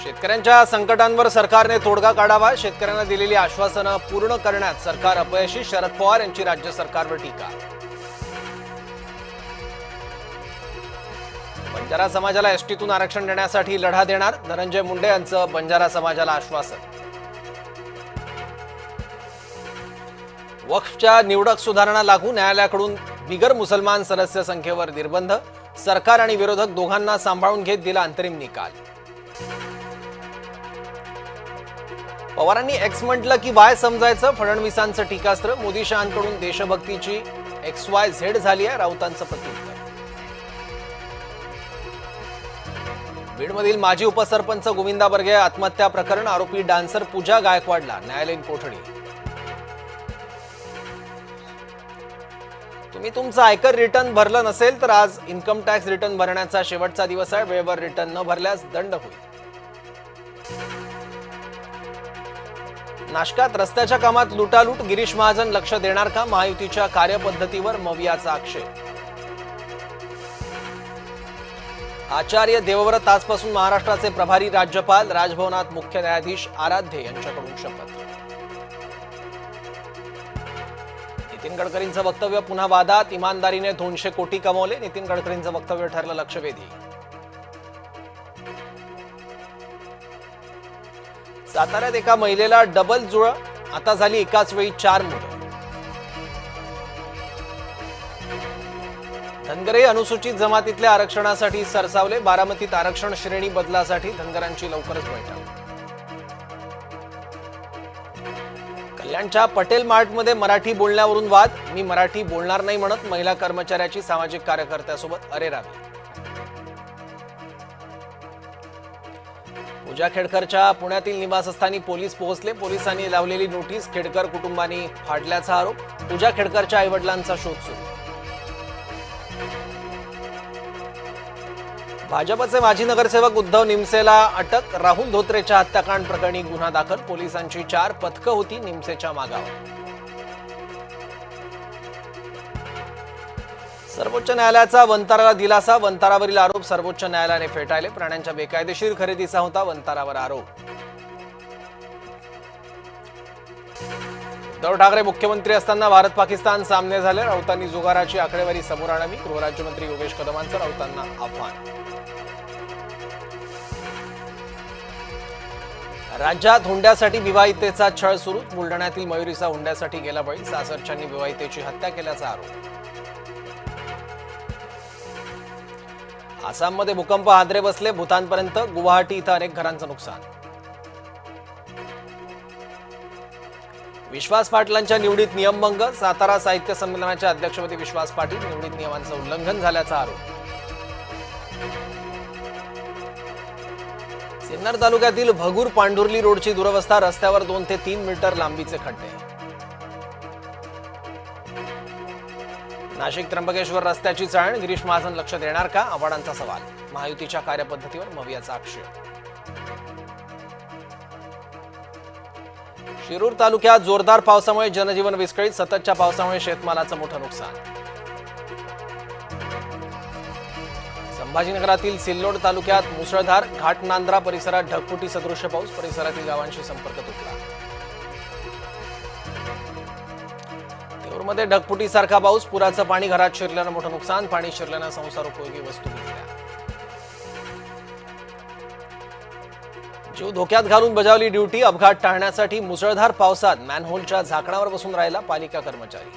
शेतकऱ्यांच्या संकटांवर सरकारने तोडगा काढावा. शेतकऱ्यांना दिलेली आश्वासनं पूर्ण करण्यात सरकार अपयशी. शरद पवार यांची राज्य सरकारवर टीका. बंजारा समाजाला एसटीतून आरक्षण देण्यासाठी लढा देणार. धनंजय मुंडे यांचं बंजारा समाजाला आश्वासन. वक्फच्या निवडक सुधारणा लागू. न्यायालयाकडून बिगर मुसलमान सदस्य संख्येवर निर्बंध. सरकार आणि विरोधक दोघांना सांभाळून घेत दिला अंतरिम निकाल. पवारांनी एक्स म्हटलं की वाय समजायचं. फडणवीसांचं टीकास्त्र. मोदी शहांकडून देशभक्तीची XYZ झाली आहे. राऊतांचं प्रत्युत्तर. बीडमधील माजी उपसरपंच गोविंदा बर्गे आत्महत्या प्रकरण. आरोपी डान्सर पूजा गायकवाडला न्यायालयीन कोठडी. तुम्ही तुमचं आयकर रिटर्न भरलं नसेल तर आज इन्कम टॅक्स रिटर्न भरण्याचा शेवटचा दिवस आहे. वेळेवर रिटर्न न भरल्यास दंड होईल. नाशकात रस्त्याच्या कामात लुटालूट. गिरीश महाजन लक्ष देणार का? महायुतीच्या कार्यपद्धतीवर मवियाचा आक्षेप. आचार्य देवव्रत आजपासून महाराष्ट्राचे प्रभारी राज्यपाल. राजभवनात मुख्य न्यायाधीश आराध्य यांच्याकडून शपथ. नितीन गडकरींचं वक्तव्य पुन्हा वादात. इमानदारीने 200 कोटी कमवले. नितीन गडकरींचं वक्तव्य ठरलं लक्षवेधी. साताऱ्यात एका महिलेला डबल जुळं. आता झाली एकाच वेळी 4 मुलं. धनगरे अनुसूचित जमातीतल्या आरक्षणासाठी सरसावले. बारामतीत आरक्षण श्रेणी बदलासाठी धनगरांची लवकरच बैठक. कल्याणच्या पटेल मार्टमध्ये मराठी बोलण्यावरून वाद. मी मराठी बोलणार नाही म्हणत महिला कर्मचाऱ्याची सामाजिक कार्यकर्त्यासोबत अरेरावी. पूजा खेडकरच्या पुण्यातील निवासस्थानी पोलीस पोहोचले. पोलिसांनी लावलेली नोटीस खेडकर कुटुंबांनी फाडल्याचा आरोप. पूजा खेडकरच्या आईवडिलांचा शोध सुरू. भाजपचे माजी नगरसेवक उद्धव निमसेला अटक. राहुल धोत्रेच्या हत्याकांड प्रकरणी गुन्हा दाखल. पोलिसांची 4 पथकं होती निमसेच्या मागावर. सर्वोच्च न्यायालयाचा वंताराला दिलासा. वंतारावरील आरोप सर्वोच्च न्यायालयाने फेटाळले. प्राण्यांच्या बेकायदेशीर खरेदीचा होता वंतारावर आरोप. उद्धव ठाकरे मुख्यमंत्री असताना भारत पाकिस्तान सामने झाले. राऊतांनी जुगाराची आकडेवारी समोर आणावी. गृहराज्यमंत्री योगेश कदमांचं राऊतांना आव्हान. राज्यात हुंड्यासाठी विवाहितेचा छळ सुरू. बुलढाण्यातील मयुरीचा हुंड्यासाठी गेला बळी. सासरच्यांनी विवाहितेची हत्या केल्याचा आरोप. आसाममध्ये भूकंप हादरे बसले. भूतानपर्यंत. गुवाहाटी इथं अनेक घरांचं नुकसान. विश्वास पाटलांच्या निवडीत नियमभंग. सातारा साहित्य संमेलनाच्या अध्यक्षपदी विश्वास पाटील. निवडीत नियमांचं उल्लंघन झाल्याचा आरोप. सिन्नर तालुक्यातील भगूर पांढुर्ली रोडची दुरवस्था. रस्त्यावर 2 ते 3 मीटर लांबीचे खड्डे. नाशिक त्र्यंबकेश्वर रस्त्याची चाळण. गिरीश महाजन लक्ष देणार का? आव्हाडांचा सवाल. महायुतीच्या कार्यपद्धतीवर मवियाचा आक्षेप. शिरूर तालुक्यात जोरदार पावसामुळे जनजीवन विस्कळीत. सततच्या पावसामुळे शेतमालाचं मोठं नुकसान. संभाजीनगरातील सिल्लोड तालुक्यात मुसळधार. घाटनांद्रा परिसरात ढगफुटी सदृश्य पाऊस. परिसरातील गावांशी संपर्क तुटला. मध्ये ढगफुटीसारखा पाऊस. पुराचं पाणी घरात शिरल्यानं मोठं नुकसान. पाणी शिरल्यानं संसारोपयोगी वस्तू भिजल्या. जीव धोक्यात घालून बजावली ड्युटी. अपघात टाळण्यासाठी मुसळधार पावसात मॅनहोलच्या झाकणावर बसून राहिला पालिका कर्मचारी.